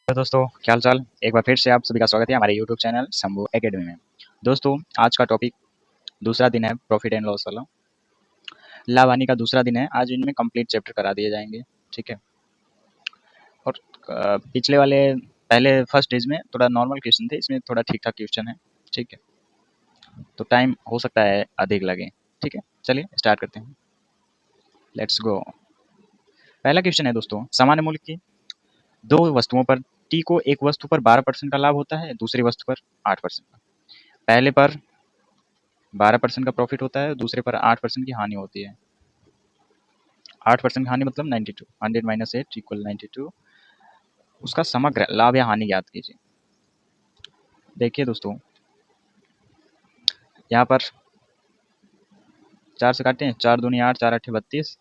तो दोस्तों क्या हाल चाल। एक बार फिर से आप सभी का स्वागत है हमारे यूट्यूब चैनल शंभू एकेडमी में। दोस्तों आज का टॉपिक दूसरा दिन है प्रॉफिट एंड लॉस वाला। लाभ हानि का दूसरा दिन है। आज इनमें कंप्लीट चैप्टर करा दिए जाएंगे, ठीक है। और पिछले वाले पहले फर्स्ट डेज में थोड़ा नॉर्मल क्वेश्चन थे, इसमें थोड़ा ठीक ठाक क्वेश्चन है, ठीक है। तो टाइम हो सकता है अधिक लगे, ठीक है। चलिए स्टार्ट करते हैं, लेट्स गो। पहला क्वेश्चन है दोस्तों, सामान्य मूल्य की दो वस्तुओं पर टी को एक वस्तु पर 12% का लाभ होता है, दूसरी वस्तु पर 8%। पहले पर 12% का प्रॉफिट होता है, दूसरे पर 8% की हानि होती है। 8% की हानि मतलब 92, 100 माइनस 8 इक्वल 92। उसका समग्र लाभ या हानि ज्ञात कीजिए। देखिए दोस्तों, यहाँ पर 4 से काटें, 4 दूनी 8, 4 अट्ठे 32,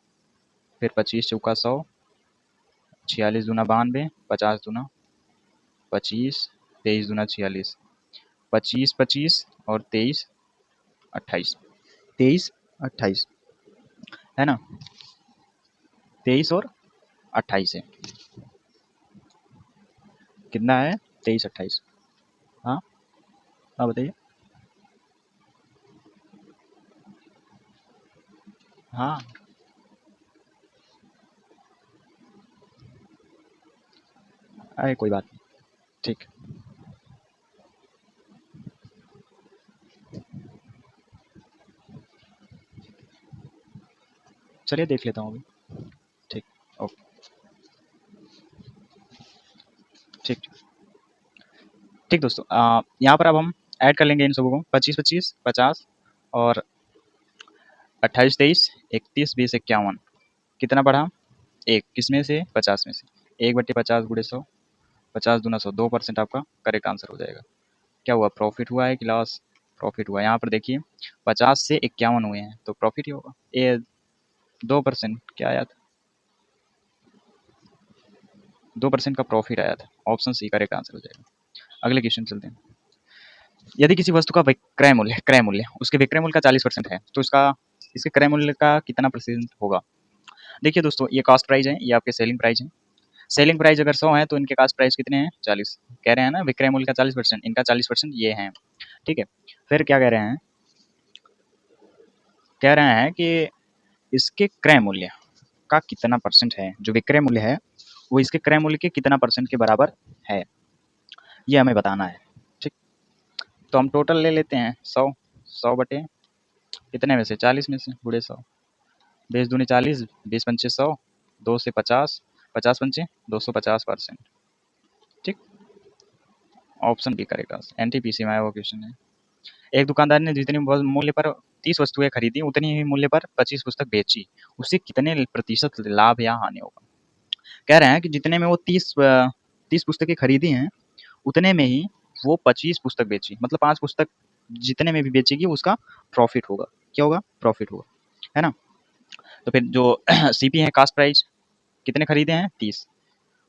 फिर 25 चौका 100, 46 दूना 92, 50 दूना 25, 23 दूना 46, 25 25 और 23 28, 23 28 है ना, 23 और 28 है, कितना है 23 28। हाँ हाँ बताइए। हाँ अरे कोई बात नहीं, ठीक। चलिए देख लेता हूँ अभी, ठीक। ओके, ठीक ठीक दोस्तों, यहाँ पर अब हम ऐड कर लेंगे इन सबों को, 25 25 50 और 28 23 31 20 51। कितना बढ़ा? एक, किसमें से? 50 में से। 1/50 गुणे 100, 50 दूना 100, 2% आपका करेक्ट आंसर हो जाएगा। क्या हुआ, प्रॉफिट हुआ है कि लॉस? प्रॉफिट हुआ। यहाँ पर देखिए 50 से 51 हुए हैं तो प्रॉफिट ही होगा। ये 2% क्या आया था? 2% का प्रॉफिट आया था। ऑप्शन सी करेक्ट आंसर हो जाएगा। अगले क्वेश्चन चलते हैं। यदि किसी वस्तु का क्रय मूल्य उसके विक्रय मूल्य का 40% है तो इसका इसके क्रय मूल्य का कितना परसेंट होगा? देखिए दोस्तों, ये कॉस्ट प्राइस है, ये आपके सेलिंग प्राइस है। सेलिंग प्राइस अगर 100 है तो इनके कॉस्ट प्राइस कितने हैं? 40। कह रहे हैं ना विक्रय मूल्य का 40%, इनका 40% ये है, ठीक है। फिर क्या कह रहे हैं? कह रहे हैं कि इसके क्रय मूल्य का कितना परसेंट है, जो विक्रय मूल्य है वो इसके क्रय मूल्य के कितना परसेंट के बराबर है, ये हमें बताना है, ठीक। तो हम टोटल ले लेते हैं 100, 100 बटे कितने में से? 40 में से, गुणे 100, 20 दूनी 40, 20 पंचे 100, 2 से 50, 50 पंचे 250%, ठीक। ऑप्शन बी करेगा। एनटीपीसी में आया वो क्वेश्चन है। एक दुकानदार ने जितनी मूल्य पर 30 वस्तुएं खरीदी उतनी ही मूल्य पर 25 पुस्तक बेची, उसे कितने प्रतिशत लाभ या हानि होगा? कह रहे हैं कि जितने में वो 30 पुस्तकें खरीदी हैं उतने में ही वो 25 पुस्तक बेची, मतलब 5 पुस्तक जितने में भी बेचेगी उसका प्रॉफिट होगा। क्या होगा? प्रॉफिट होगा, है ना। तो फिर जो सीपी है, कास्ट प्राइस, कितने खरीदे हैं? 30,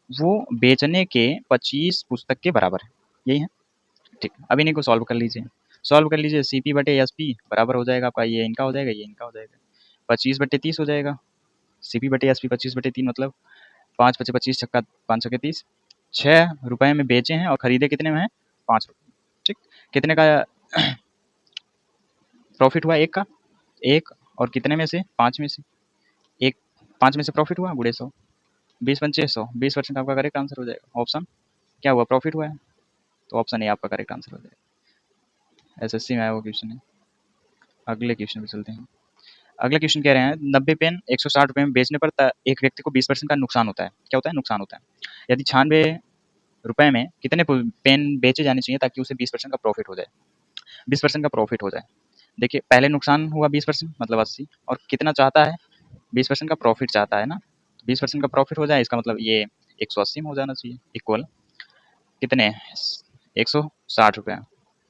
वो बेचने के 25 पुस्तक के बराबर है, यही है, ठीक। अब इन्हीं को सॉल्व कर लीजिए। सॉल्व कर लीजिए, सीपी बटे एस पी बराबर हो जाएगा आपका, ये इनका हो जाएगा, ये इनका हो जाएगा, 25/30 हो जाएगा। सीपी बटे एस पी 25/3 मतलब 5 पचे 25, छक्का 5 छक्के 30, 6 रुपए में बेचे हैं और खरीदे कितने में है? 5 रुपये, ठीक। कितने का प्रॉफिट हुआ? एक का, एक, और कितने में से? 5 में से एक, 5 में से प्रॉफिट हुआ, गुणे 100, 20 पंचे 100, 20% आपका करेक्ट आंसर हो जाएगा। ऑप्शन क्या हुआ? प्रॉफिट हुआ है, तो ऑप्शन ए आपका करेक्ट आंसर हो जाएगा। एसएससी में आया वो क्वेश्चन है। अगले क्वेश्चन पे चलते हैं। अगला क्वेश्चन कह रहे हैं 90 पेन 160 रुपए में बेचने पर एक व्यक्ति को 20% का नुकसान होता है। क्या होता है? नुकसान होता है। यदि 96 रुपए में कितने पेन बेचे जाने चाहिए ताकि उसे 20% का प्रॉफिट हो जाए? 20% का प्रॉफिट हो जाए। देखिए पहले नुकसान हुआ 20% मतलब 80, और कितना चाहता है? 20% का प्रॉफिट चाहता है ना, 20% का प्रॉफिट हो जाए इसका मतलब ये 180 में हो जाना चाहिए, इक्वल कितने? 160 रुपये।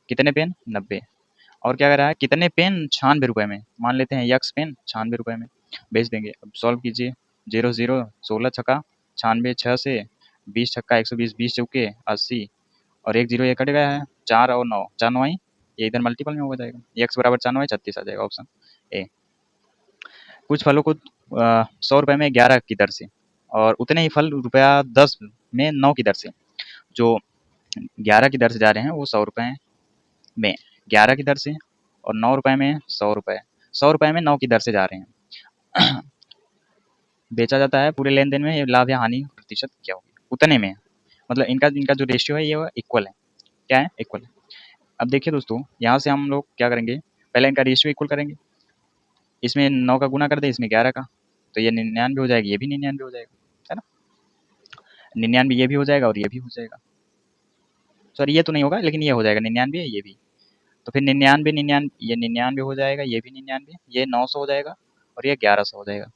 कितने पेन? 90। और क्या कह रहा है? कितने पेन? 96 रुपये में, मान लेते हैं यक्स पेन 96 रुपये में बेच देंगे। अब सॉल्व कीजिए, 0 0 16 छक्का 96, 6 से 20 छक्का 120, 20 चौके 80, और एक जीरो ये कट गया है, 4 और 9, 4 9 आई, ये इधर मल्टीपल में हो जाएगा, यक्स बराबर 4 9 आई 36 आ जाएगा, ऑप्शन ए। कुछ फलों को 100 रुपये में 11 की दर से और उतने ही फल रुपया 10 में 9 की दर से जो 11 की दर से जा रहे हैं वो 100 रुपये में 11 की दर से, और 9 रुपये में 100 रुपये, 100 रुपये में 9 की दर से जा रहे हैं। बेचा जाता है पूरे लेन देन में, ये लाभ या हानि प्रतिशत क्या होगी उतने में, मतलब इनका इनका जो रेशियो है ये इक्वल है। क्या है? इक्वल है। अब देखिए दोस्तों, यहाँ से हम लोग क्या करेंगे, पहले इनका रेशियो इक्वल करेंगे, इसमें 9 का गुना कर दे इसमें 11 का, तो ये 99 हो जाएगी, ये भी 99 हो जाएगा, है ना, 99 ये भी हो जाएगा और ये भी हो जाएगा, सॉरी ये तो नहीं होगा लेकिन ये हो जाएगा 99 है ये भी, तो फिर 99 99 ये 99 हो जाएगा, ये भी 99, ये 900 हो जाएगा और ये 1100 हो जाएगा।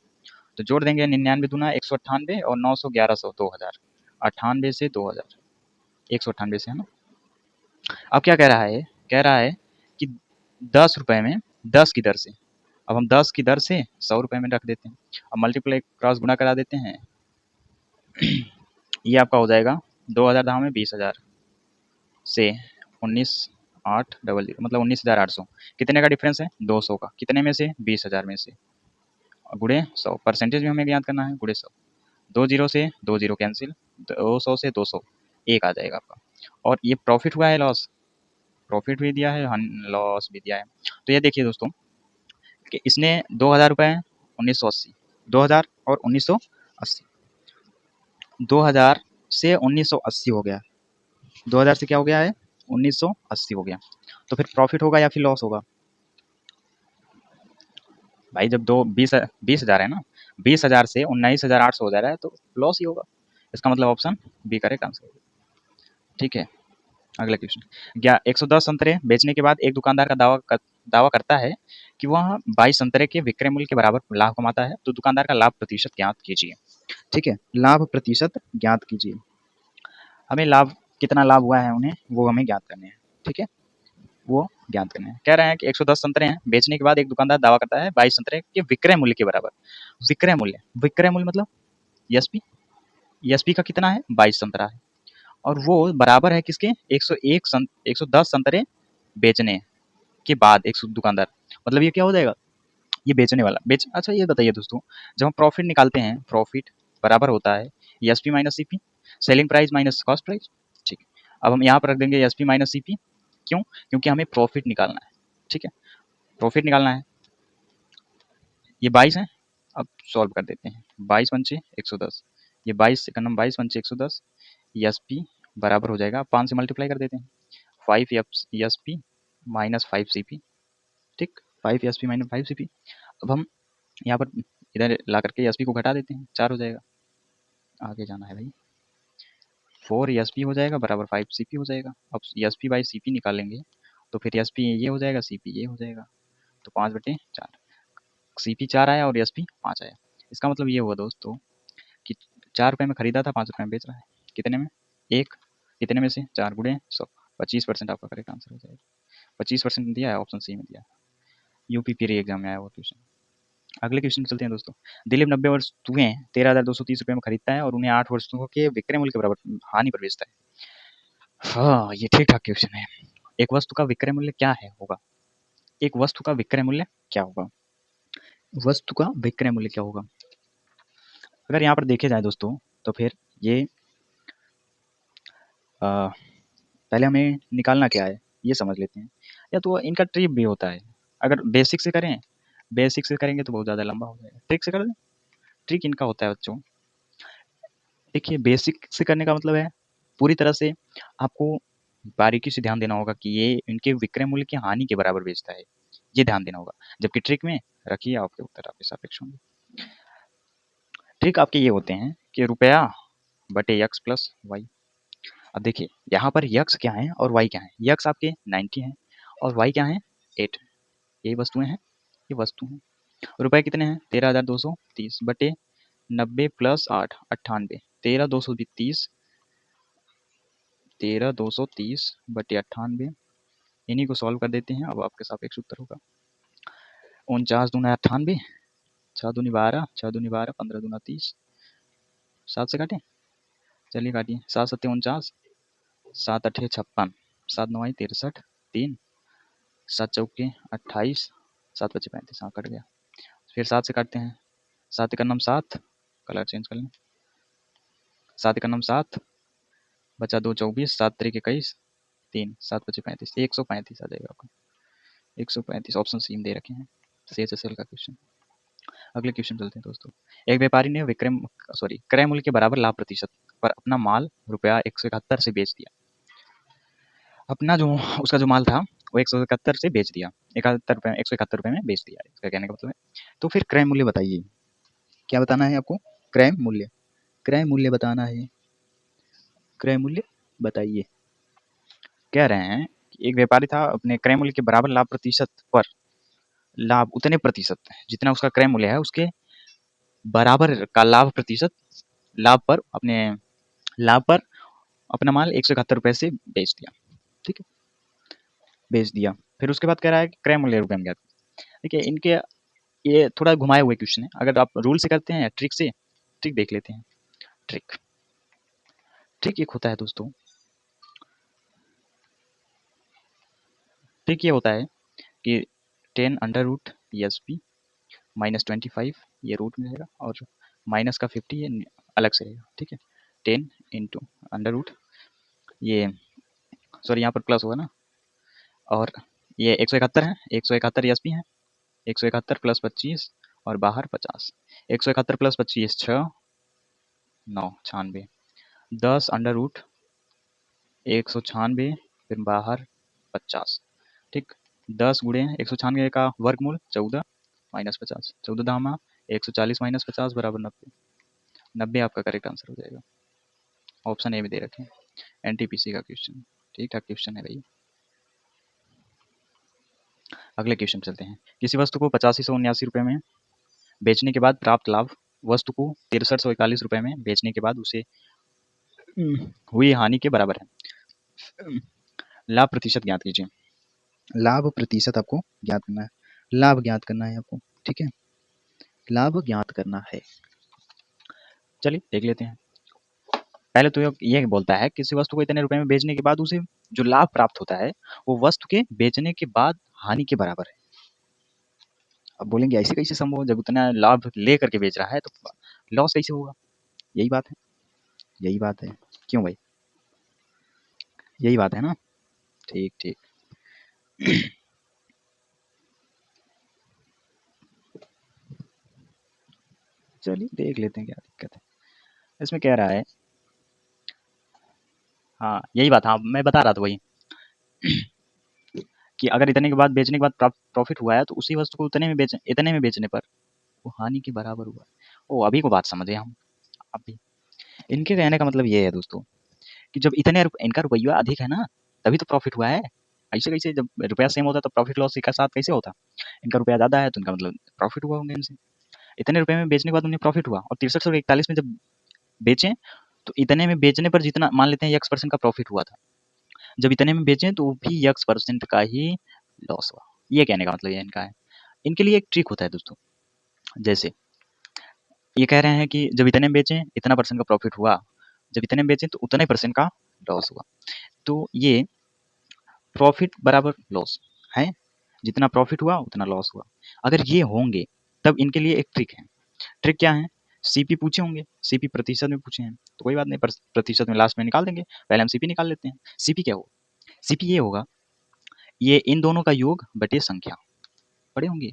तो जोड़ देंगे 99 दूना 198 और 900 1100 2000, 98 से 2000, 198 से, है ना। अब क्या कह रहा है, कह रहा है कि 10 रुपए में 10 की दर से, अब हम 10 की दर से 100 रुपए में रख देते हैं, अब मल्टीप्लाई क्रॉस गुना करा देते हैं, ये आपका हो जाएगा 2000 धाम में 20,000 से 19,800 मतलब 19,800, कितने का डिफरेंस है 200 का, कितने में से 20,000 में से, गुड़े 100, परसेंटेज भी हमें ज्ञात करना है, गुड़े 100, 2 जीरो से 2 जीरो कैंसिल, 200 से 200 एक आ जाएगा आपका, और ये प्रॉफिट हुआ है लॉस, प्रॉफिट भी दिया है लॉस भी दिया है। तो ये देखिए दोस्तों कि इसने 2000 रुपये 1980, 2000 और 1980, 2000 से 1980 हो गया, 2000 से क्या हो गया है 1980 हो गया, तो फिर प्रॉफिट होगा या फिर लॉस होगा भाई, जब दो 20,000 है ना, 20,000 से 19,800 हो जा रहा है तो लॉस ही होगा, इसका मतलब ऑप्शन बी करेक्ट आंसर होगा। ठीक है, अगला क्वेश्चन, क्या 110 संतरे बेचने के बाद एक दुकानदार का दावा करता है कि वह 22 संतरे के विक्रय मूल्य के बराबर लाभ कमाता है, तो दुकानदार का लाभ प्रतिशत ज्ञात कीजिए। ठीक है, लाभ प्रतिशत ज्ञात कीजिए, हमें लाभ कितना लाभ हुआ है उन्हें वो हमें ज्ञात करने हैं। ठीक है, वो ज्ञात करने हैं, कह रहे हैं कि 110 संतरे हैं, बेचने के बाद एक दुकानदार दावा करता है 22 संतरे के विक्रय मूल्य के बराबर, विक्रय मूल्य मतलब एसपी, एसपी का कितना है 22 संतरा है, और वो बराबर है किसके 110 संतरे बेचने के बाद एक दुकानदार, मतलब ये क्या हो जाएगा, ये बेचने वाला अच्छा ये बताइए दोस्तों, जब हम प्रॉफिट निकालते हैं, प्रॉफिट बराबर होता है SP minus CP, selling price minus cost price. ठीक है, अब हम यहाँ पर रख देंगे एसपी माइनस सीपी, क्यों, क्योंकि हमें प्रॉफिट निकालना है। ठीक है, प्रॉफिट निकालना है, ये 22 है, अब सॉल्व कर देते हैं, 22 पंचे 110, ये 22 सेकंड हम 22 पंचे 110, एस पी बराबर हो जाएगा, 5 से मल्टीप्लाई कर देते हैं, 5 S P minus 5 C P. ठीक, 5 S P minus 5 C P, अब हम यहाँ पर इधर ला करके एस पी को घटा देते हैं, 4 हो जाएगा, आगे जाना है भाई, 4 एस पी हो जाएगा बराबर 5 सी पी हो जाएगा, अब S P by C P निकालेंगे तो फिर एस पी ये हो जाएगा, सी पी ये हो जाएगा, तो 5/4, सी पी 4 आया और एस पी 5 आया, इसका मतलब ये हुआ दोस्तों कि 4 रुपये में खरीदा था, 5 रुपये में बेच रहा है, कितने में, एक, कितने में से 4 गुणे 100, 25% आपका करेक्ट आंसर हो जाएगा, 25% दिया है, ऑप्शन सी में दिया है, यूपी पीरी एग्जाम में आया वो क्वेश्चन। अगले क्वेश्चन चलते हैं दोस्तों, दिलीप 90 वस्तुएं 13,230 रुपये में खरीदता है और उन्हें 8 वस्तुओं के विक्रय मूल्य के बराबर हानि पर बेचता है। हाँ, ये ठीक ठाक क्वेश्चन है, एक वस्तु का विक्रय मूल्य क्या है होगा, एक वस्तु का विक्रय मूल्य क्या होगा, वस्तु का विक्रय मूल्य क्या होगा, अगर यहाँ पर देखे जाए दोस्तों तो फिर ये पहले हमें निकालना क्या है ये समझ लेते हैं, या तो इनका ट्रिक भी होता है, अगर बेसिक से करें, बेसिक से करेंगे तो बहुत ज़्यादा लंबा हो जाएगा, ट्रिक से कर दें, ट्रिक इनका होता है बच्चों, देखिए बेसिक से करने का मतलब है पूरी तरह से आपको बारीकी से ध्यान देना होगा कि ये इनके विक्रय मूल्य की हानि के बराबर बेचता है, ये ध्यान देना होगा, जबकि ट्रिक में रखिए आपके उत्तर आपके सापेक्ष होंगे। ट्रिक आपके ये होते हैं कि रुपया बटे यक्स प्लस वाई, अब देखिए यहाँ पर यक्स क्या है और वाई क्या है, यक्स आपके 90 है और वाई क्या है 8, यही वस्तुएं हैं, ये वस्तु हैं, रुपए कितने हैं 13,230 बटे 90 प्लस 8 98, 13,230, 13,230 बटे 98, इन्हीं को सॉल्व कर देते हैं, अब आपके सापेक्ष उत्तर होगा 49 दूना 98, 6 दूनी 12, 6 दूनी 12, 15 दूना 30, 7 से काटें, चलिए काटिए, 7 7 49, 7 8 56, 7 9 63, 3, 7 चौके 28, 7 5 35, हाँ कट गया, फिर 7 से काटते हैं, 7 1 7, कलर चेंज कर लें, 7 1 7, बचा 2 24, 7 त्रिक 21, 3 7 25 35, 135 आ जाएगा आपका। 135 ऑप्शन सी में दे रखे हैं CHSL का क्वेश्चन। अगले क्वेश्चन चलते हैं दोस्तों। एक व्यापारी ने क्रय मूल्य के बराबर लाभ प्रतिशत पर अपना माल रुपया 171 से बेच दिया। अपना जो उसका जो माल था वो 171 से बेच दिया, 171 रुपये में बेच दिया, इसका कहने का मतलब है। तो फिर क्रय मूल्य बताइए, क्या बताना है आपको? क्रय मूल्य, क्रय मूल्य बताना है, क्रय मूल्य बताइए। कह रहे हैं कि एक व्यापारी था, अपने क्रय मूल्य के बराबर लाभ प्रतिशत पर, लाभ उतने प्रतिशत जितना उसका क्रय मूल्य है उसके बराबर का लाभ प्रतिशत, लाभ पर अपना माल 171 रुपये से बेच दिया। ठीक है, बेच दिया। फिर उसके बाद कह रहा है कि क्रय मूल्य रुपये में क्या। देखिए इनके ये थोड़ा घुमाए हुए क्वेश्चन है, अगर आप रूल से करते हैं या ट्रिक से, ट्रिक देख लेते हैं। ट्रिक ट्रिक एक होता है दोस्तों, ट्रिक ये होता है कि 10 अंडर रूट ESP माइनस 25 ये रूट में रहेगा और माइनस का 50 ये अलग से रहेगा। ठीक है, 10 इंटू अंडर रूट ये, सॉरी यहाँ पर प्लस होगा ना, और ये 171 है, 171 ESP है, 171 प्लस 25 और बाहर 50, 171 प्लस 25 6 9 96, 10 अंडर रूट 196 फिर बाहर 50। ठीक, 10 गुणे 196 का वर्गमूल 14 माइनस 50, 14 धामा 140 माइनस 50 बराबर 90, 90 आपका करेक्ट आंसर हो जाएगा। ऑप्शन ए में दे रखे हैं NTPC का क्वेश्चन, ठीक ठाक क्वेश्चन है भाई। अगले क्वेश्चन चलते हैं। किसी वस्तु को 8579 रुपये में बेचने के बाद प्राप्त लाभ वस्तु को 6341 रुपये में बेचने के बाद उसे हुई हानि के बराबर है। लाभ प्रतिशत ज्ञात कीजिए। लाभ प्रतिशत आपको ज्ञात करना है, लाभ ज्ञात करना है आपको। ठीक है, लाभ ज्ञात करना है। चलिए देख लेते हैं। पहले तो ये बोलता है किसी वस्तु को इतने रुपए में बेचने के बाद उसे जो लाभ प्राप्त होता है वो वस्तु के बेचने के बाद हानि के बराबर है। अब बोलेंगे ऐसे कैसे संभव, जब उतना लाभ ले करके बेच रहा है तो लॉस कैसे होगा? यही बात है, यही बात है। क्यों भाई, यही बात है ना। ठीक ठीक, चलिए देख लेते हैं क्या दिक्कत है इसमें। कह रहा है, हाँ यही बात, हाँ मैं बता रहा था वही कि अगर इतने के बाद बेचने के बाद प्रॉफिट हुआ है तो उसी वस्तु को इतने में बेचने पर वो हानि के बराबर हुआ। ओ अभी को बात समझे हम। अभी इनके कहने का मतलब ये है दोस्तों कि जब इनका रुपया अधिक है ना तभी तो प्रॉफिट हुआ है। ऐसे कैसे, जब रुपया सेम होता तो प्रॉफिट लॉस एक साथ कैसे होता? इनका रुपया ज्यादा है तो इनका मतलब प्रॉफिट हुआ होंगे इनसे। इतने रुपए में बेचने के बाद उन्हें प्रॉफिट हुआ और 6341 में जब बेचें तो इतने में बेचने पर जितना मान लेते हैं x% का प्रॉफिट हुआ था, जब इतने में बेचें तो भी x% का ही लॉस हुआ। ये कहने का मतलब ये इनका है। इनके लिए एक ट्रिक होता है दोस्तों, जैसे ये कह रहे हैं कि जब इतने में बेचें इतना परसेंट का प्रॉफिट हुआ, जब इतने में बेचें तो उतना ही परसेंट का लॉस हुआ। तो ये प्रॉफिट बराबर लॉस है, जितना प्रॉफिट हुआ उतना लॉस हुआ। अगर ये होंगे तब इनके लिए एक ट्रिक है। ट्रिक क्या है? सीपी पूछे होंगे, सीपी प्रतिशत में पूछे हैं तो कोई बात नहीं, प्रतिशत में लास्ट में निकाल देंगे। पहले हम सीपी निकाल लेते हैं। सीपी क्या होगा? सीपी ये होगा, ये इन दोनों का योग बटे संख्या। पढ़े होंगे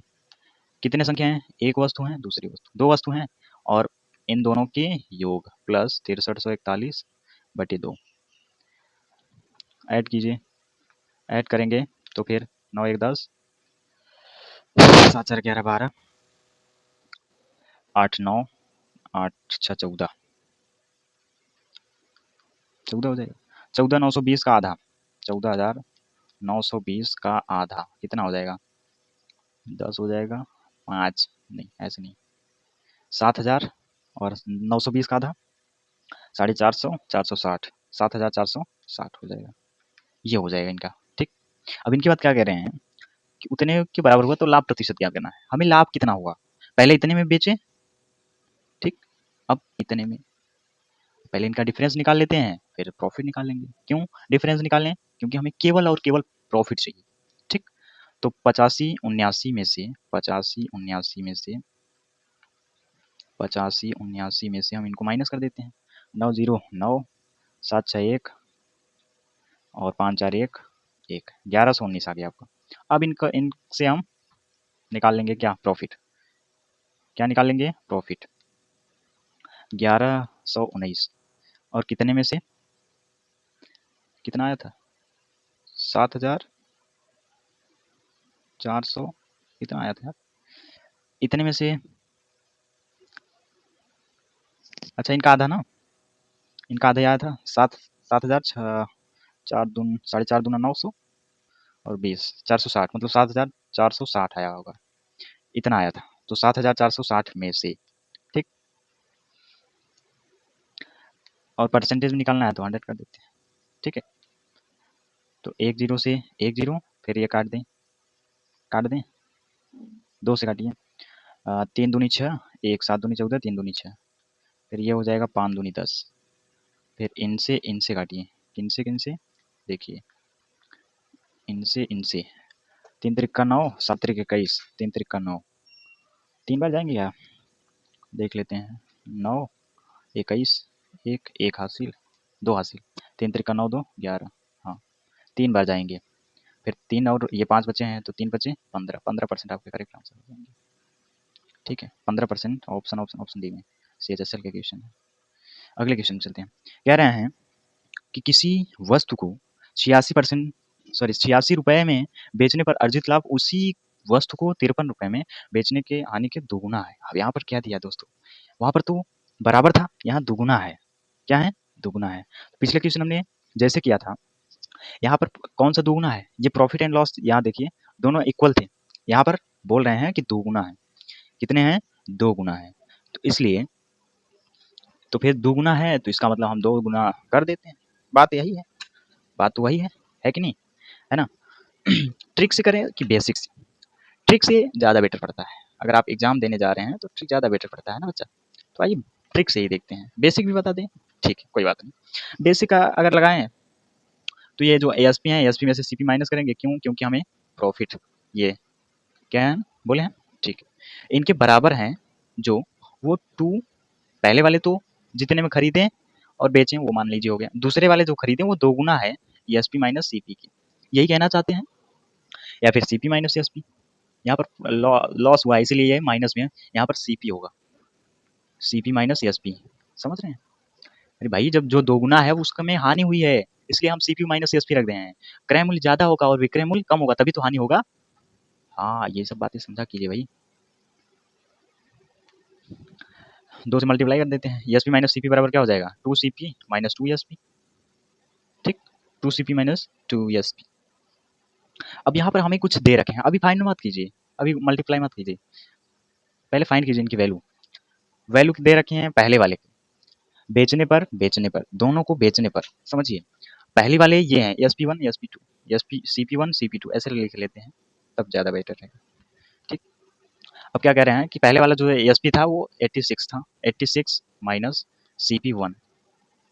कितने संख्या हैं, एक वस्तु है दूसरी वस्तु, दो वस्तु हैं और इन दोनों के योग प्लस 6341 बटे 2। ऐड कीजिए, ऐड करेंगे तो फिर 9 1 10, 7 4 11 12, 8 9, 8 6 14, 14 हो जाएगा। 14 920 का आधा, 14,920 का आधा कितना हो जाएगा? 10 हो जाएगा, 5 नहीं ऐसे नहीं, 7,000 और 920 का आधा 450, 460, 7,460 हो जाएगा। ये हो जाएगा इनका। ठीक, अब इनके बाद क्या कह रहे हैं कि उतने के बराबर हुआ तो लाभ प्रतिशत क्या करना है, हमें लाभ कितना हुआ। पहले इतने में बेचे, ठीक, अब इतने में, पहले इनका डिफरेंस निकाल लेते हैं फिर प्रॉफिट निकालेंगे। क्यों डिफरेंस निकालें? क्योंकि हमें केवल और केवल प्रॉफिट चाहिए। ठीक, तो 85 79 में से 85 79 में से 85 79 में से हम इनको माइनस कर देते हैं। 9 0 9, 7 6 1 और 5 4 1 1, 1119 आ गया आपका। अब इनसे हम निकाल लेंगे क्या, प्रॉफिट। क्या निकाल लेंगे, प्रॉफिट। 1119 और कितने में से कितना आया था, 7400 कितना आया था यार, इतने में से, अच्छा इनका आधा ना, इनका आधा आया था, 7 7 हजार, चार दून 4.5 दूना 900 और 20 460, मतलब 7460 आया होगा, इतना आया था। तो 7460 में से, ठीक, और परसेंटेज भी निकालना है तो 100 कर देते हैं, ठीक है। तो 10 से 10, फिर ये काट दें, 2 से काटिए, 3 दूनी 6, 1 7 दूनी 14, 3 दूनी 6, फिर ये हो जाएगा 5 दूनी 10, फिर इनसे काटिए, किनसे देखिए, इनसे 3 त्रिक का 9, 7 त्रिक 21, 3 त्रिक का 9, 3 बार जाएंगे क्या, देख लेते हैं, 9 21, 1 1 हासिल, 2 हासिल, 3 त्रिक का 9 2 11, हाँ 3 बार जाएंगे, फिर 3 और ये 5 बचे हैं तो 3 बचे 15, 15% आपके करेक्ट आंसर हो जाएंगे, ठीक है। 15% ऑप्शन ऑप्शन ऑप्शन डी में CHSL के क्वेश्चन है। अगले क्वेश्चन चलते हैं। कह रहे हैं कि किसी वस्तु को 86% सॉरी 86 रुपए में बेचने पर अर्जित लाभ उसी वस्तु को 53 रुपए में बेचने के हानि के दोगुना है। अब यहाँ पर क्या दिया दोस्तों, वहां पर तो बराबर था, यहाँ दुगुना है, क्या है, दुगुना है। पिछले क्वेश्चन हमने जैसे किया था, यहाँ पर कौन सा दुगुना है, ये प्रॉफिट एंड लॉस, यहाँ देखिए दोनों इक्वल थे, यहाँ पर बोल रहे हैं कि दुगुना है, कितने हैं, 2 गुना है, तो इसलिए तो फिर दुगुना है तो इसका मतलब हम 2 गुना कर देते हैं, बात यही है, बात तो वही है कि नहीं, है ना। ट्रिक से करें कि बेसिक से, ट्रिक से ज़्यादा बेटर पड़ता है, अगर आप एग्जाम देने जा रहे हैं तो ट्रिक ज़्यादा बेटर पड़ता है ना बच्चा। तो आइए ट्रिक से ही देखते हैं, बेसिक भी बता दें, ठीक है कोई बात नहीं। बेसिक का अगर लगाएं तो ये जो ASP है, ASP में से CP माइनस करेंगे, क्यों, क्योंकि हमें प्रॉफिट, ये क्या है बोले हैं, ठीक है, इनके बराबर हैं जो, वो 2, पहले वाले तो जितने में खरीदे और बेचें वो मान लीजिए हो गया, दूसरे वाले जो खरीदे वो 2 गुना है ESP माइनस CP की, यही कहना चाहते हैं, या फिर CP माइनस ESP, यहाँ पर लॉस हुआ है इसीलिए ये माइनस में है, यहाँ पर CP होगा, CP माइनस ESP, समझ रहे हैं। अरे भाई जब जो दोगुना है उसका में हानि हुई है, इसलिए हम CP माइनस ESP रख रहे हैं, क्रय मूल्य ज्यादा होगा और विक्रय मूल्य कम होगा तभी तो हानि होगा, हाँ ये सब बातें समझा कीजिए भाई। 2 से मल्टीप्लाई कर देते हैं, ESP माइनस CP बराबर क्या हो जाएगा, 2CP माइनस 2ESP, ठीक, 2CP माइनस 2ESP। अब यहाँ पर हमें कुछ दे रखे हैं, अभी फाइंड मत कीजिए, अभी मल्टीप्लाई मत कीजिए, पहले फाइंड कीजिए इनकी वैल्यू, वैल्यू दे रखे हैं पहले वाले, बेचने पर दोनों को बेचने पर, समझिए पहली वाले ये हैं ESP1 ESP2, ESP CP1 CP2 ऐसे लिख लेते हैं तब ज़्यादा बेटर रहेगा, ठीक। अब क्या कह रहे हैं कि पहले वाला जो ESP था वो 86 था, 86 माइनस CP1,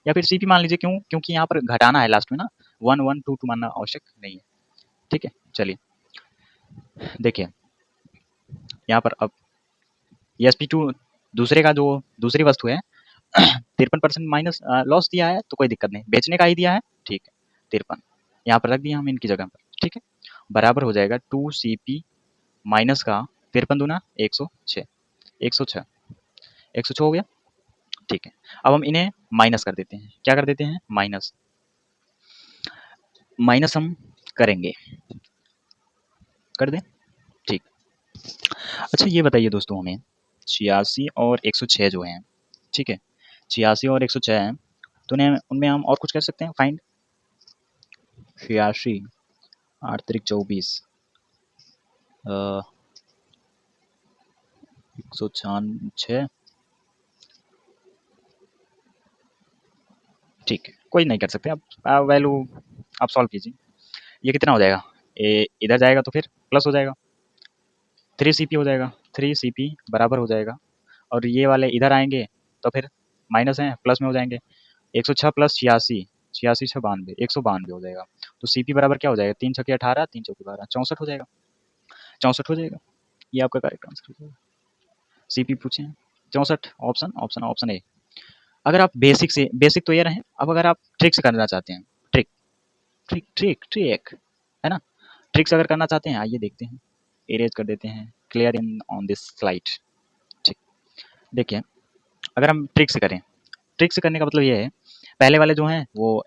या फिर CP मान लीजिए, क्यों, क्योंकि यहाँ पर घटाना है लास्ट में ना, 1 1 2 2 मानना आवश्यक नहीं है, ठीक है। चलिए देखिए यहाँ पर अब ESP2 दूसरे का जो दूसरी वस्तु है 53% माइनस लॉस दिया है तो कोई दिक्कत नहीं, बेचने का ही दिया है, ठीक है, 53 यहाँ पर रख दिया हम इनकी जगह पर, ठीक है, बराबर हो जाएगा 2CP माइनस का 53 दूना 106, 106 106 हो गया, ठीक है। अब हम इन्हें माइनस कर देते हैं, क्या कर देते हैं, माइनस, माइनस हम करेंगे, कर दें, ठीक। अच्छा ये बताइए दोस्तों हमें 86 और 106 जो हैं, ठीक है, 86 और 106 हैं, तो उनमें हम और कुछ कर सकते हैं फाइंड, 86 8 3 24 106, ठीक है कोई नहीं कर सकते, अब वैल्यू आप सॉल्व कीजिए, ये कितना हो जाएगा, इधर जाएगा तो फिर प्लस हो जाएगा, 3CP हो जाएगा, 3CP बराबर हो जाएगा, और ये वाले इधर आएंगे तो फिर माइनस हैं प्लस में हो जाएंगे, 106 प्लस 86, 86 6 92, 192 हो जाएगा, तो CP बराबर क्या हो जाएगा, 3 छके 18, 3 चौके 12, 64 हो जाएगा, 64 हो जाएगा, ये आपका करेक्ट आंसर हो जाएगा। CP पूछे 64, ऑप्शन ऑप्शन ऑप्शन ए, अगर आप बेसिक तो ये रहे, अब अगर आप ट्रिक से करना चाहते हैं, ट्रिक ट्रिक ट्रिक ट्रिक है ना, ट्रिक्स अगर करना चाहते हैं, आइए देखते हैं। इरेज कर देते हैं, clear in on this slide. ठीक, देखिए अगर हम ट्रिक से करें, ट्रिक से करने का मतलब ये है, पहले वाले जो हैं वो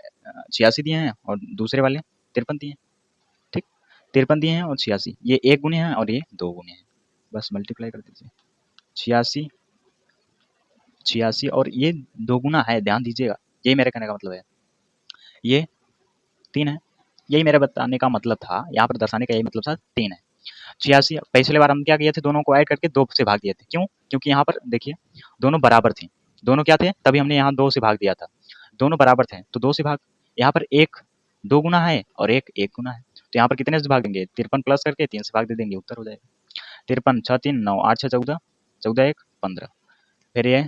86 दिए हैं और दूसरे वाले 53 दिए हैं। ठीक, 53 दिए हैं और 86, ये 1 गुने हैं और ये 2 गुने हैं, बस मल्टीप्लाई कर दीजिए। 86 86 और ये 2 गुना है, ध्यान दीजिएगा, यही मेरे कहने का मतलब है। ये 3 है, यही मेरे बताने का मतलब था, यहाँ पर दर्शाने का यही मतलब था, 3 है। 86 पिछले बार हम क्या किए थे, दोनों को ऐड करके 2 से भाग दिए थे, क्यों? क्योंकि यहाँ पर देखिए दोनों बराबर थे, दोनों क्या थे, तभी हमने यहाँ 2 से भाग दिया था, दोनों बराबर थे तो 2 से भाग, यहाँ पर एक 2 गुना है और एक 1 गुना है, तो यहाँ पर कितने से भाग देंगे, 53 प्लस करके 3 से भाग दे देंगे, उत्तर हो जाएगा 53, 6 3 9 8 6 14, 14 1 15, फिर ये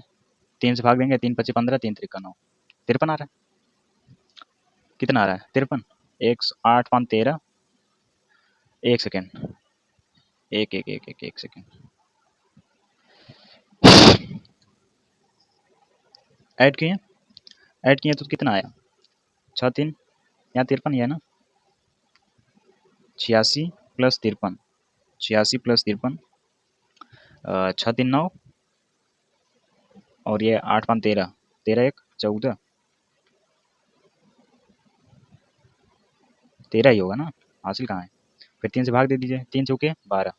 3 से भाग देंगे, 3 25 15, 3 3 9, 53 आ रहा है, कितना आ रहा है 53, 1 8 5 13, 1 सेकेंड, 1 सेकेंड, ऐड किए, ऐड किए तो कितना आया, 6 3, यहाँ 53 ही है ना, 86 प्लस 53, 86 प्लस 53, 6 3 9 और ये 8 5 13, 13 1 14, 13 ही होगा ना, हासिल कहाँ है, फिर 3 से भाग दे दीजिए, 3 चौके 12,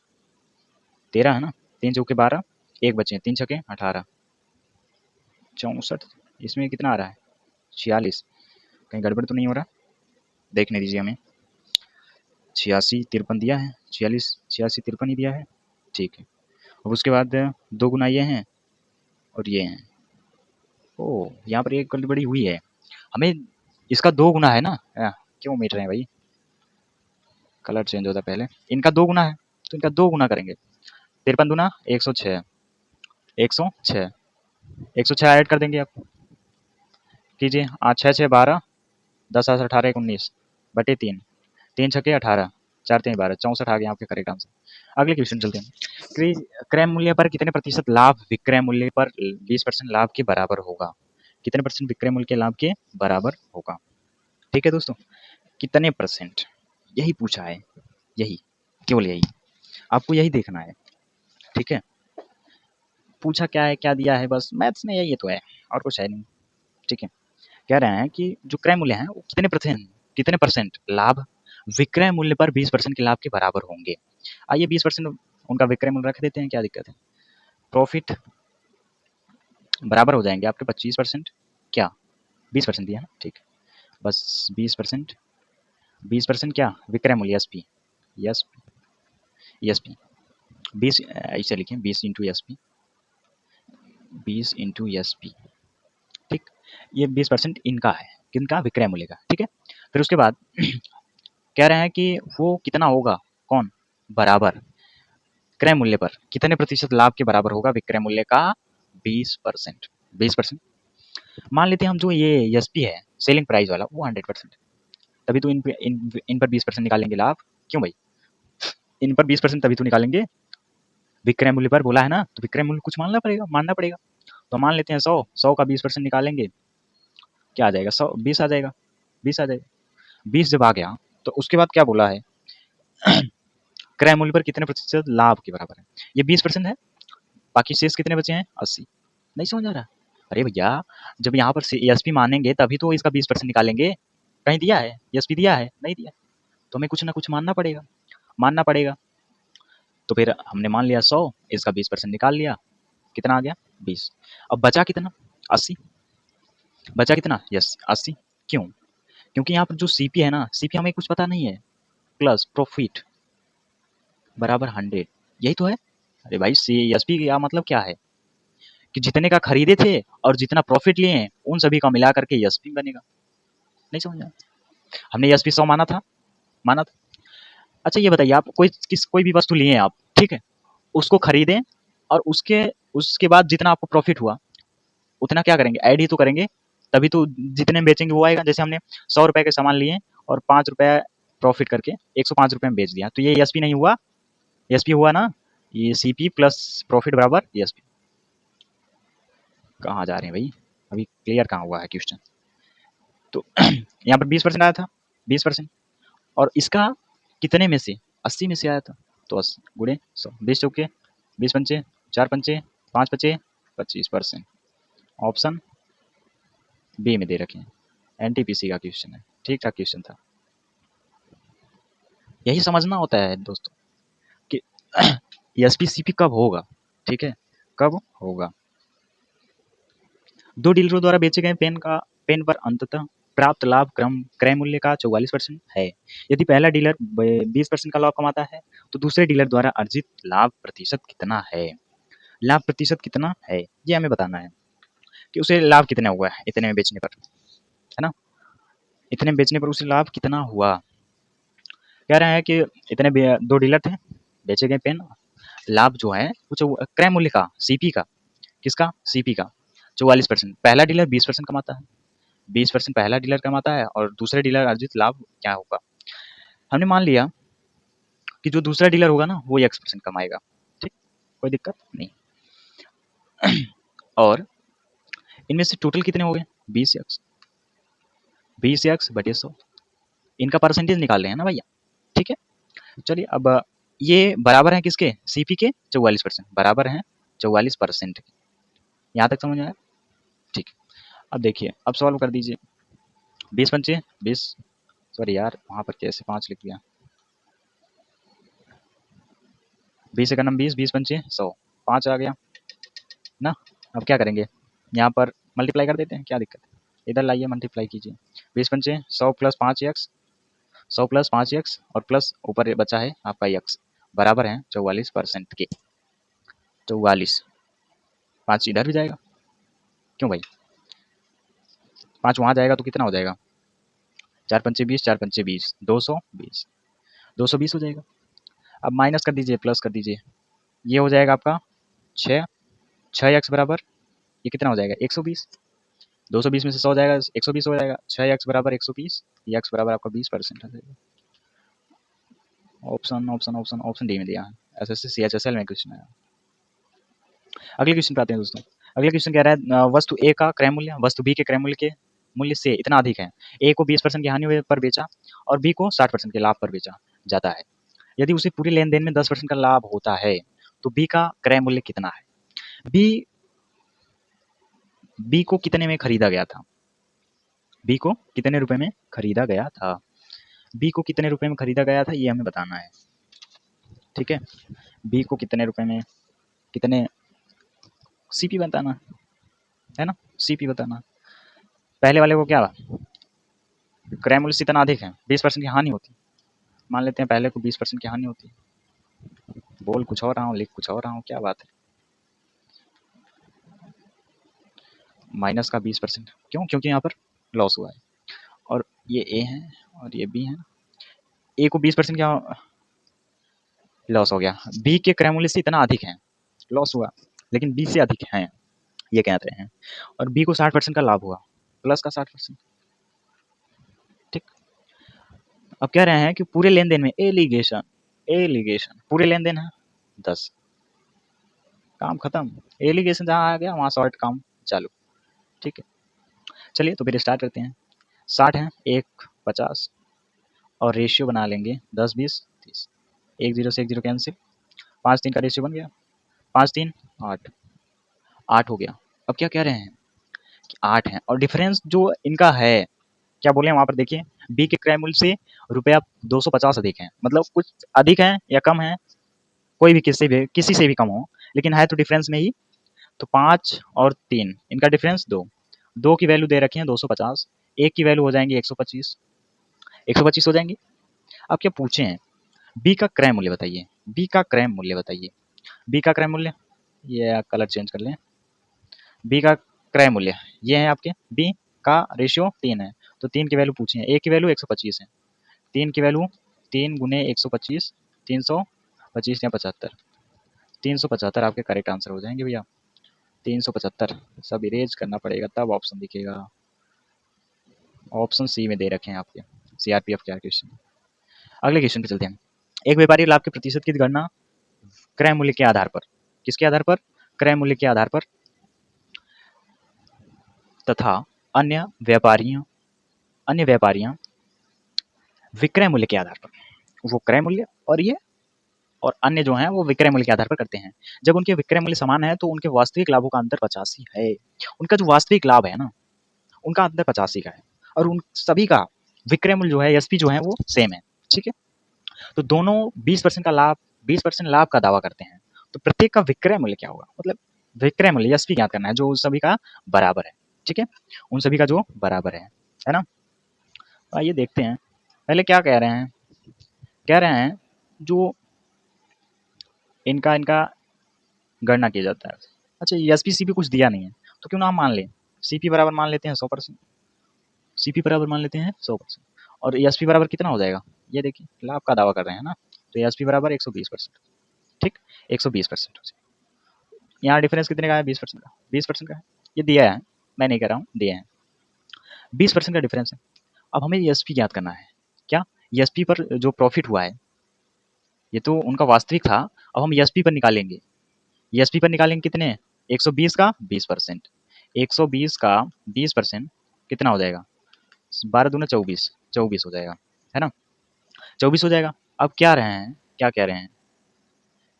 13 है ना, 3 चौके 12, एक बचे, 3 छके 18, 64, इसमें कितना आ रहा है 46, कहीं गड़बड़ तो नहीं हो रहा, देखने दीजिए हमें, 86 53 दिया है, 46 86 53 ही दिया है, ठीक है। अब उसके बाद 2 गुना ये हैं और ये हैं, ओह यहाँ पर एक गड़बड़ी हुई है, हमें इसका 2 गुना है ना, क्यों मिट रहे हैं भाई, कलर चेंज होता है पहले, इनका 2 गुना है तो इनका 2 गुना करेंगे, 53 दूना 106, 106, 106 ऐड कर देंगे आप, कीजिए 8 6 6 12, 10 8 18 1 19 बटे 3, 3 छके 18, 4 3 12, 64 आ गया आपके करेक्ट आंसर। अगले क्वेश्चन चलते हैं, क्रय मूल्य पर कितने प्रतिशत लाभ विक्रय मूल्य पर 20% लाभ के बराबर होगा, कितने परसेंट विक्रय मूल्य के लाभ के बराबर होगा, ठीक है दोस्तों, कितने परसेंट, यही पूछा है, यही, केवल यही, आपको यही देखना है, ठीक है, पूछा क्या है क्या दिया है, बस मैथ्स में यही तो है और कुछ है नहीं, ठीक है। कह रहे हैं कि जो क्रय मूल्य है वो कितने परसेंट लाभ विक्रय मूल्य पर 20% के लाभ के बराबर होंगे, आइए 20% उनका विक्रय मूल्य रख देते हैं, क्या दिक्कत है, प्रॉफिट बराबर हो जाएंगे आपके 25%, क्या 20% दिया ना, ठीक है, बस 20%, 20% क्या विक्रय मूल्य S P, yes S P 20, ऐसे लिखें 20 into S P, 20 into S P, ठीक, ये 20% इनका है, किनका, विक्रय मूल्य का, ठीक है। फिर उसके बाद कह रहे हैं कि वो कितना होगा, कौन, बराबर, क्रय मूल्य पर कितने प्रतिशत लाभ के बराबर होगा विक्रय मूल्य का 20%, 20%, मान लेते हैं हम जो ये एसपी है सेलिंग प्राइस वाला वो 100%, तभी तो इन पर 20% निकालेंगे लाभ, क्यों भाई, इन पर 20% तभी तो निकालेंगे, विक्रय मूल्य पर बोला है ना, तो विक्रय मूल्य कुछ मानना पड़ेगा, तो मान लेते हैं 100 का 20% निकालेंगे, क्या आ जाएगा, 100 20 आ जाएगा, 20 आ जाएगा, 20 जब आ गया तो उसके बाद क्या बोला है क्रय मूल्य पर कितने प्रतिशत लाभ के बराबर है, ये 20% है, बाकी शेष कितने बचे हैं 80, नहीं समझ आ रहा, अरे भैया जब यहाँ पर एसपी मानेंगे तभी तो इसका 20% निकालेंगे, कहीं दिया है एसपी, दिया है नहीं दिया, तो हमें कुछ ना कुछ मानना पड़ेगा, तो फिर हमने मान लिया 100, इसका 20% निकाल लिया, कितना आ गया 20, अब बचा कितना 80, बचा कितना, यस 80, क्यों, क्योंकि यहाँ पर जो सीपी है ना, सीपी हमें कुछ पता नहीं है, प्लस प्रॉफिट बराबर 100, यही तो है, अरे भाई सी एसपी का मतलब क्या है कि जितने का खरीदे थे और जितना प्रॉफिट लिए हैं उन सभी का मिला करके एसपी बनेगा, नहीं समझा, हमने एसपी 100 माना था, अच्छा ये बताइए आप कोई भी वस्तु लिए आप, ठीक है, उसको खरीदें और उसके उसके बाद जितना आपको प्रॉफिट हुआ उतना क्या करेंगे, ऐड ही तो करेंगे, तभी तो जितने में बेचेंगे वो आएगा, जैसे हमने 100 रुपए के सामान लिए और 5 रुपए प्रॉफिट करके 105 रुपए में बेच दिया, तो ये एसपी नहीं हुआ, एसपी हुआ ना, ये सीपी प्लस प्रॉफिट बराबर एसपी, कहाँ जा रहे हैं भाई, अभी क्लियर कहाँ हुआ है क्वेश्चन। तो यहाँ पर 20% आया था, 20%, और इसका कितने में से, 80 में से आया था, तो 80 गुणे 100, 20 चौके 20 पंचे, 4 पंचे 5 पचे 25%। ऑप्शन बी में दे रखे हैं, एनटीपीसी का क्वेश्चन है, ठीक ठाक क्वेश्चन था। यही समझना होता है दोस्तों कि एसपीसीपी कब होगा, ठीक है, कब होगा। दो डीलरों द्वारा बेचे गए पेन पर अंततः प्राप्त लाभ क्रय मूल्य का 44% है। यदि पहला डीलर 20% का लाभ कमाता है तो दूसरे डीलर द्वारा अर्जित लाभ प्रतिशत कितना है। लाभ प्रतिशत कितना है ये हमें बताना है कि उसे लाभ कितना हुआ है इतने में बेचने पर, है ना, इतने में बेचने पर उसे लाभ कितना हुआ। कह रहे हैं कि इतने दो डीलर थे, बेचे गए पेन, लाभ जो है कुछ क्रय मूल्य का, सीपी का, किसका, सीपी का 44%। पहला डीलर 20% कमाता है, 20% पहला डीलर कमाता है और दूसरे डीलर अर्जित लाभ क्या होगा। हमने मान लिया कि जो दूसरा डीलर होगा ना वो x% कमाएगा, ठीक, कोई दिक्कत नहीं। और इनमें से टोटल कितने हो गए, 20x बटे 100, इनका परसेंटेज निकाल रहे हैं ना भैया, ठीक है। चलिए अब ये बराबर है किसके, सीपी के 44%, बराबर है 44% के। यहाँ तक समझ में आया, ठीक। अब देखिए, अब सॉल्व कर दीजिए, 20 पंचे 20, सॉरी यार वहाँ पर कैसे 5 लिख दिया, 20 एकम 20, 20 पंचे 100, 5 आ गया ना। अब क्या करेंगे, यहाँ पर मल्टीप्लाई कर देते हैं, क्या दिक्कत है, इधर लाइए मल्टीप्लाई कीजिए, 20 पंचे 100 प्लस 5x, 100 प्लस 5x और प्लस ऊपर बचा है आपका x, बराबर है 44% के। 44, 5 इधर भी जाएगा, क्यों भाई, 5 वहाँ जाएगा तो कितना हो जाएगा, 4 पंचे 20, 4 पंचे 20, 220, 220 हो जाएगा। अब माइनस कर दीजिए, प्लस कर दीजिए, ये हो जाएगा आपका 6, 6x बराबर, ये कितना हो जाएगा 120, 220 में से 100 जाएगा 120 हो जाएगा, 6x बराबर 120, x बराबर आपका 20% आ जाएगा। Option option option option D में दिया है, एसएससी सीएचएसएल में क्वेश्चन आया। अगले क्वेश्चन पे आते हैं दोस्तों। अगले क्वेश्चन कह रहा है वस्तु ए का क्रय मूल्य वस्तु बी के क्रय मूल्य के मूल्य से इतना अधिक है। ए को 20% की हानि पर बेचा और बी को 60% के लाभ पर बेचा जाता है। यदि उसे पूरे लेन देन में 10% का लाभ होता है तो बी का क्रय मूल्य कितना है। बी को कितने में खरीदा गया था, बी को कितने रुपए में खरीदा गया था, बी को कितने रुपए में खरीदा गया था ये हमें बताना है, ठीक है। बी को कितने रुपए में, कितने, सीपी बताना है ना, सीपी बताना। पहले वाले को क्या, क्रय मूल्य से इतना अधिक है, 20% की हानि होती, मान लेते हैं पहले को 20% की हानि होती है। बोल कुछ और रहा हूँ, लिख कुछ और रहा हूँ, क्या बात है, माइनस का 20%, क्यों, क्योंकि यहाँ पर लॉस हुआ है और ये ए है और ये बी है। ए को 20% क्या लॉस हो गया, बी के क्रय मूल्य से इतना अधिक है, लॉस हुआ, लेकिन बी से अधिक है ये कह रहे हैं। और बी को 60% का लाभ हुआ, प्लस का 60%, ठीक। अब कह रहे हैं कि पूरे लेन देन में एलिगेशन, एलिगेशन पूरे लेन देन है 10, काम खत्म, एलिगेशन जहाँ आ गया वहाँ शॉर्ट काम चालू, ठीक है। चलिए तो फिर स्टार्ट करते हैं। 60 है, 1 50 और रेशियो बना लेंगे 10 20 30, 1 0 से 1 0 कैंसिल, 5 3 का रेशियो बन गया, 5 3 8, 8 हो गया। अब क्या कह रहे हैं कि 8 है और डिफरेंस जो इनका है, क्या बोले वहाँ पर देखिए, बी के क्रय मूल्य से रुपया 250 अधिक है, मतलब कुछ अधिक है या कम है, कोई भी किसी से भी कम हो, लेकिन है तो डिफरेंस में ही। तो 5 और 3 इनका डिफरेंस 2, 2 की वैल्यू दे रखी है 250, एक की वैल्यू हो जाएंगी 125, 125 हो जाएंगी। अब क्या पूछे हैं, बी का क्रय मूल्य बताइए, बी का क्रय मूल्य बताइए, बी का क्रय मूल्य, ये कलर चेंज कर लें, बी का क्रय मूल्य ये है आपके, बी का रेशियो 3 है, तो 3 की वैल्यू पूछे हैं, ए की वैल्यू 125 है, 3 की वैल्यू 3 गुने 125, 325 या 75, 375 आपके करेक्ट आंसर हो जाएंगे भैया, 375। सब इरेज करना पड़ेगा तब ऑप्शन दिखेगा, ऑप्शन सी में दे रखे हैं आपके, सीआरपीएफ क्या क्वेश्चन। अगले क्वेश्चन पे चलते हैं। एक व्यापारी लाभ के प्रतिशत की गणना क्रय मूल्य के आधार पर, किसके आधार पर, क्रय मूल्य के आधार पर तथा अन्य व्यापारियां विक्रय मूल्य के आधार पर, वो क्रय मूल्य और अन्य जो हैं वो विक्रय मूल्य के आधार पर करते हैं। जब उनके विक्रय मूल्य समान है तो उनके वास्तविक लाभों का अंतर 85 है। उनका जो वास्तविक लाभ है ना, उनका अंतर 85 का है और उन सभी का विक्रय मूल्य जो है, एसपी जो है वो सेम है। ठीक है, तो दोनों 20% का लाभ, 20% लाभ का दावा करते हैं, तो प्रत्येक का विक्रय मूल्य क्या होगा, मतलब विक्रय मूल्य एसपी ज्ञात करना है जो सभी का बराबर है। ठीक है, उन सभी का जो बराबर है ना। आइए देखते हैं पहले क्या कह रहे हैं। कह रहे हैं जो इनका गणना किया जाता है। अच्छा, एसपी सीपी कुछ दिया नहीं है तो क्यों ना हम मान लें सीपी बराबर मान लेते हैं 100%, सीपी बराबर मान लेते हैं 100% और एसपी बराबर कितना हो जाएगा, ये देखिए लाभ का दावा कर रहे हैं ना, तो एसपी बराबर 120%। ठीक, 120% हो जाएगा। यहाँ डिफरेंस कितने का है, 20% का, 20% का है, ये दिया है, मैं नहीं कह रहा हूँ, दिया है 20% का डिफरेंस है। अब हमें एसपी ज्ञात करना है। क्या, एसपी पर जो प्रॉफिट हुआ है ये तो उनका वास्तविक था, अब हम एसपी पर निकालेंगे। एसपी पर निकालेंगे कितने, 120 का 20%, 120 का 20% कितना हो जाएगा, 12 दूना 24, 24 हो जाएगा, है ना, 24 हो जाएगा। अब क्या रहे हैं, क्या कह रहे हैं,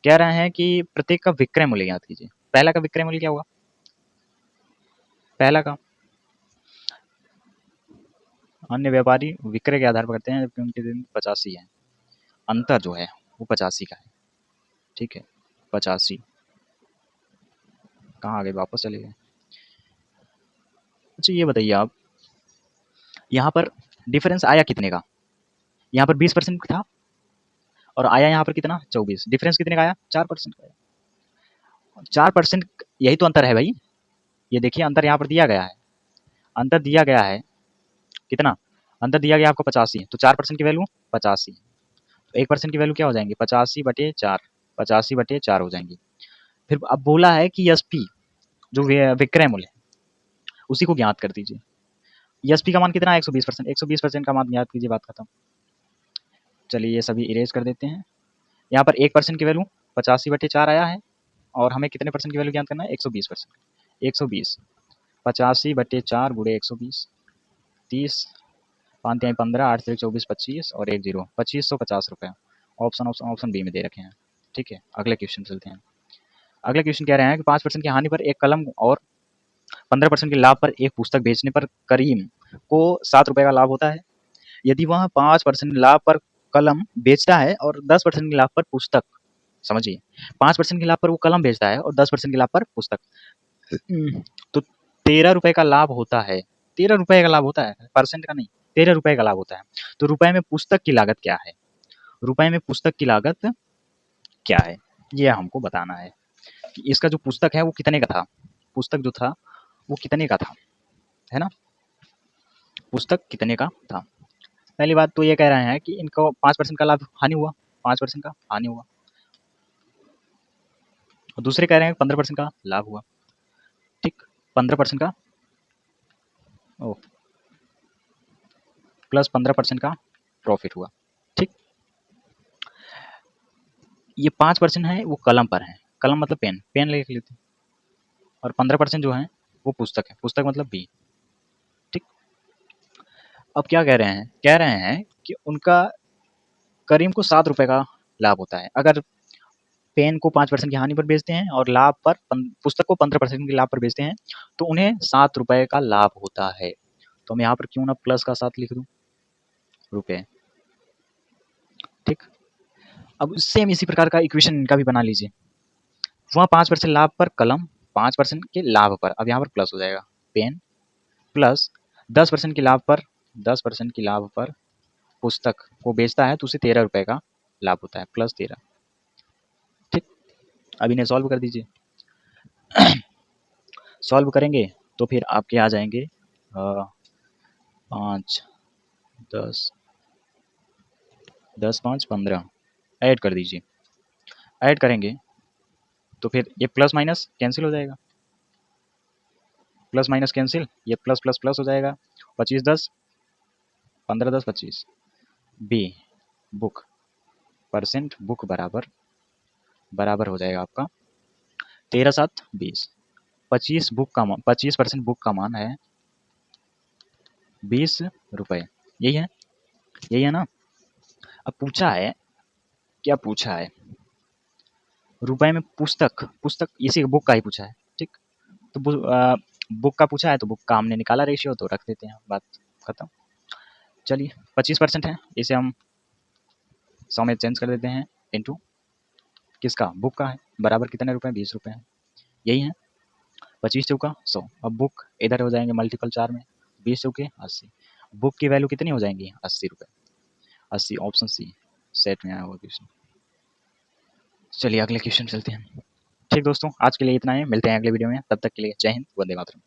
कह रहे हैं कि प्रत्येक का विक्रय मूल्य ज्ञात कीजिए। पहला का विक्रय मूल्य क्या होगा, पहला का अन्य व्यापारी विक्रय के आधार पर करते हैं जबकि उनके दिन 85 है, अंतर जो है वो 85 का है। ठीक है, 85, कहाँ आ गए, वापस चले गए। अच्छा ये बताइए आप, यहाँ पर डिफरेंस आया कितने का, यहाँ पर 20% था और आया यहाँ पर कितना 24, डिफरेंस कितने का आया, 4% का आया। 4%, यही तो अंतर है भाई, ये देखिए अंतर यहाँ पर दिया गया है, अंतर दिया गया है कितना, अंतर दिया गया आपको 85, तो 4% की वैल्यू 85, तो 1% की वैल्यू क्या हो जाएंगी 85/4, 85/4 हो जाएंगी। फिर अब बोला है कि एसपी जो विक्रय मूल्य उसी को ज्ञात कर दीजिए। एसपी का मान कितना है 120%, 120% का मान ज्ञात कीजिए, बात खत्म। चलिए ये सभी इरेज कर देते हैं। यहाँ पर 1% की वैल्यू 85/4 आया है और हमें कितने परसेंट की वैल्यू ज्ञात करना है 120%, 120 85/4 गुणे 120, 30 5 3 15 8 3 24 25 और 1 0, 2550 रुपये। ऑप्शन ऑप्शन ऑप्शन बी में दे रखे हैं। ठीक है, अगले क्वेश्चन चलते हैं। अगले क्वेश्चन कह रहे हैं कि 5% की हानि पर एक कलम और 15% के लाभ पर एक पुस्तक बेचने पर करीम को 7 रुपये का लाभ होता है। यदि वह 5% लाभ पर कलम बेचता है और 10% के लाभ पर पुस्तक, समझिए 5% के लाभ पर वो कलम बेचता है और 10% के लाभ पर पुस्तक, तो 13 रुपये का लाभ होता है। 13 रुपये का लाभ होता है, परसेंट का नहीं, 13 रुपये का लाभ होता है। तो रुपए में पुस्तक की लागत क्या है, रुपए में पुस्तक की लागत क्या है, ये हमको बताना है कि इसका जो पुस्तक है वो कितने का था, पुस्तक जो था वो कितने का था, है ना, पुस्तक कितने का था। पहली बात तो ये कह रहे हैं कि इनको 5% का लाभ हानि हुआ, 5% का हानि हुआ, और दूसरे कह रहे हैं 15% का लाभ हुआ। ठीक, 15% का ओ प्लस 15% का प्रॉफिट हुआ। ठीक, ये 5% है वो कलम पर है, कलम मतलब पेन, पेन लिख लेते हैं, और 15% जो है वो पुस्तक है, पुस्तक मतलब बी। ठीक, अब क्या कह रहे हैं, कह रहे हैं कि उनका करीम को 7 रुपये का लाभ होता है। अगर पेन को 5% की हानि पर बेचते हैं और लाभ पर पुस्तक को 15% के लाभ पर बेचते हैं तो उन्हें 7 रुपये का लाभ होता है। तो मैं यहाँ पर क्यों ना प्लस का 7 लिख दूं, रुपये। ठीक, अब सेम इसी प्रकार का इक्वेशन इनका भी बना लीजिए। वह 5% लाभ पर कलम, 5% के लाभ पर, अब यहाँ पर प्लस हो जाएगा पेन, प्लस 10% के लाभ पर, 10% के लाभ पर पुस्तक को बेचता है तो उसे 13 रुपये का लाभ होता है, प्लस 13। ठीक, अब इन्हें सॉल्व कर दीजिए। सॉल्व करेंगे तो फिर आपके आ जाएंगे 5 10 10 5 15, ऐड कर दीजिए। ऐड करेंगे तो फिर ये प्लस माइनस कैंसिल हो जाएगा, प्लस माइनस कैंसिल, ये प्लस प्लस प्लस हो जाएगा, 25 10 15 10 25, बी बुक परसेंट बुक बराबर बराबर हो जाएगा आपका 13 7 20, 25% बुक का मान है ₹20 यही है ना। अब पूछा है, क्या पूछा है, रुपए में पुस्तक, पुस्तक इसी बुक का ही पूछा है, ठीक। तो बुक का पूछा है तो बुक का हमने निकाला रेशियो, तो रख देते हैं, बात खत्म। चलिए 25% है, इसे हम 100 में चेंज कर देते हैं, इनटू किसका, बुक का है, बराबर कितने रुपए, ₹20 है, यही है। 25 चौका 100, अब बुक इधर हो जाएंगे मल्टीपल 4 में, 20 चौके 80, बुक की वैल्यू कितनी हो जाएंगी, ₹80, 80, ऑप्शन सी सेट में आया हुआ क्वेश्चन। चलिए अगले क्वेश्चन चलते हैं। ठीक दोस्तों, आज के लिए इतना ही, मिलते हैं अगले वीडियो में, तब तक के लिए जय हिंद, वंदे मातरम।